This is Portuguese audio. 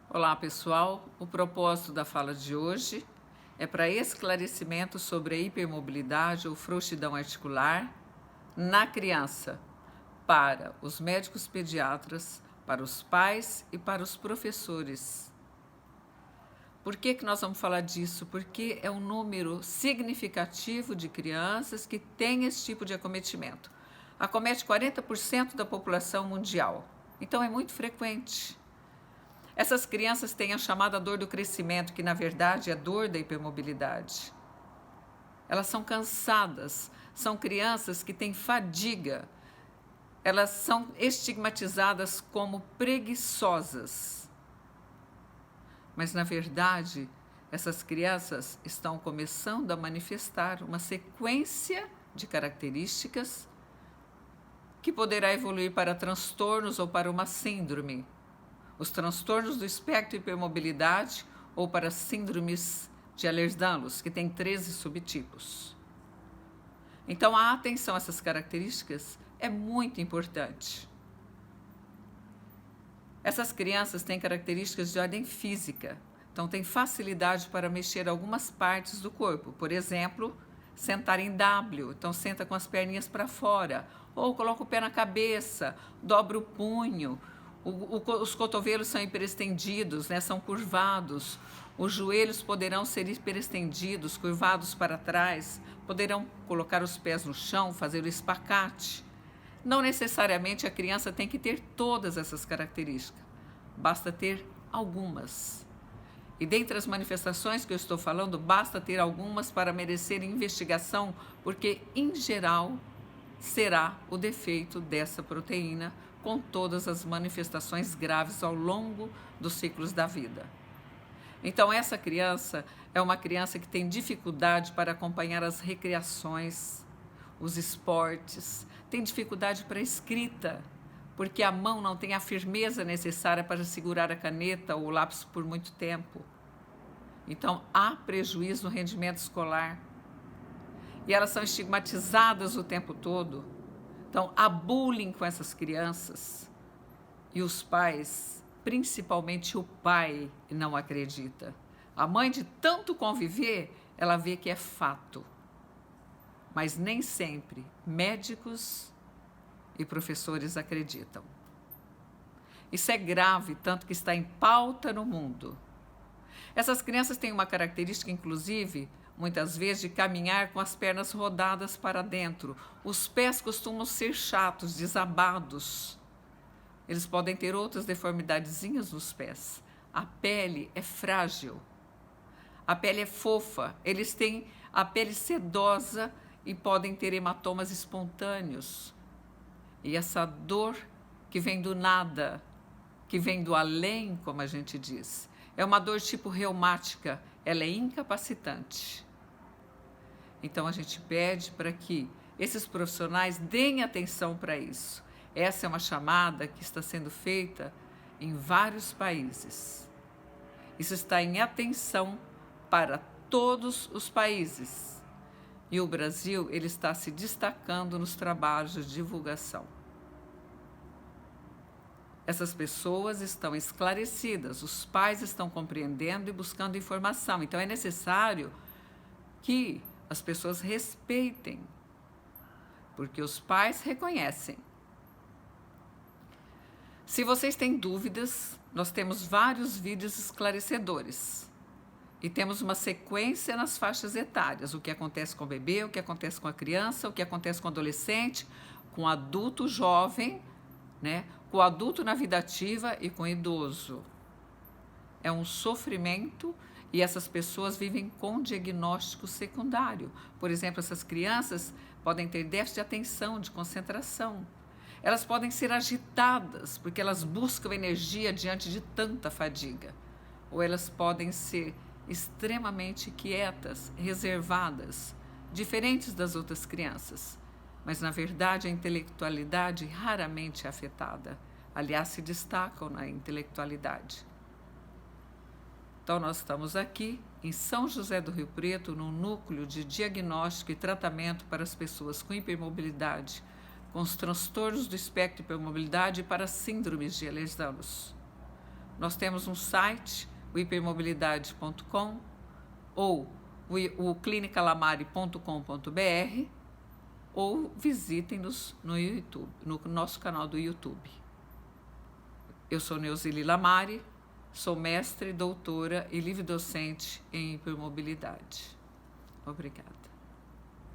Olá, pessoal. O propósito da fala de hoje é para esclarecimento sobre a hipermobilidade ou frouxidão articular na criança, para os médicos pediatras, para os pais e para os professores. Por que nós vamos falar disso? Porque é um número significativo de crianças que têm esse tipo de acometimento. Acomete 40% da população mundial, então é muito frequente. Essas crianças têm a chamada dor do crescimento, que na verdade é dor da hipermobilidade. Elas são cansadas, são crianças que têm fadiga, elas são estigmatizadas como preguiçosas. Mas na verdade, essas crianças estão começando a manifestar uma sequência de características que poderá evoluir para transtornos ou para uma síndrome. Os transtornos do espectro hipermobilidade ou para síndromes de Ehlers-Danlos, que tem 13 subtipos. Então, a atenção a essas características é muito importante. Essas crianças têm características de ordem física, então têm facilidade para mexer algumas partes do corpo. Por exemplo, sentar em W, então senta com as perninhas para fora, ou coloca o pé na cabeça, dobra o punho. Os cotovelos são hiperestendidos, né? São curvados. Os joelhos poderão ser hiperestendidos, curvados para trás. Poderão colocar os pés no chão, fazer o espacate. Não necessariamente a criança tem que ter todas essas características. Basta ter algumas. E dentre as manifestações que eu estou falando, basta ter algumas para merecer investigação, porque, em geral, será o defeito dessa proteína, com todas as manifestações graves ao longo dos ciclos da vida. Então, essa criança é uma criança que tem dificuldade para acompanhar as recreações, os esportes, tem dificuldade para a escrita, porque a mão não tem a firmeza necessária para segurar a caneta ou o lápis por muito tempo. Então, há prejuízo no rendimento escolar. E elas são estigmatizadas o tempo todo. Então, há bullying com essas crianças e os pais, principalmente o pai, não acredita. A mãe, de tanto conviver, ela vê que é fato. Mas nem sempre médicos e professores acreditam. Isso é grave, tanto que está em pauta no mundo. Essas crianças têm uma característica, inclusive, muitas vezes, de caminhar com as pernas rodadas para dentro. Os pés costumam ser chatos, desabados. Eles podem ter outras deformidadezinhas nos pés. A pele é frágil. A pele é fofa. Eles têm a pele sedosa e podem ter hematomas espontâneos. E essa dor que vem do nada, que vem do além, como a gente diz, é uma dor tipo reumática, ela é incapacitante. Então a gente pede para que esses profissionais deem atenção para isso. Essa é uma chamada que está sendo feita em vários países. Isso está em atenção para todos os países. E o Brasil, ele está se destacando nos trabalhos de divulgação. Essas pessoas estão esclarecidas, os pais estão compreendendo e buscando informação. Então é necessário que as pessoas respeitem, porque os pais reconhecem. Se vocês têm dúvidas, nós temos vários vídeos esclarecedores. E temos uma sequência nas faixas etárias, o que acontece com o bebê, o que acontece com a criança, o que acontece com o adolescente, com o adulto jovem, né? Com o adulto na vida ativa e com o idoso. É um sofrimento e essas pessoas vivem com diagnóstico secundário. Por exemplo, essas crianças podem ter déficit de atenção, de concentração. Elas podem ser agitadas porque elas buscam energia diante de tanta fadiga. Ou elas podem ser extremamente quietas, reservadas, diferentes das outras crianças. Mas, na verdade, a intelectualidade raramente é afetada. Aliás, se destacam na intelectualidade. Então, nós estamos aqui em São José do Rio Preto, num núcleo de diagnóstico e tratamento para as pessoas com hipermobilidade, com os transtornos do espectro de hipermobilidade e para síndromes de Ehlers-Danlos. Nós temos um site, o hipermobilidade.com ou o clinicalamare.com.br, ou visitem-nos no YouTube, no nosso canal do YouTube. Eu sou Neuzili Lamare, sou mestre, doutora e livre docente em hipermobilidade. Obrigada.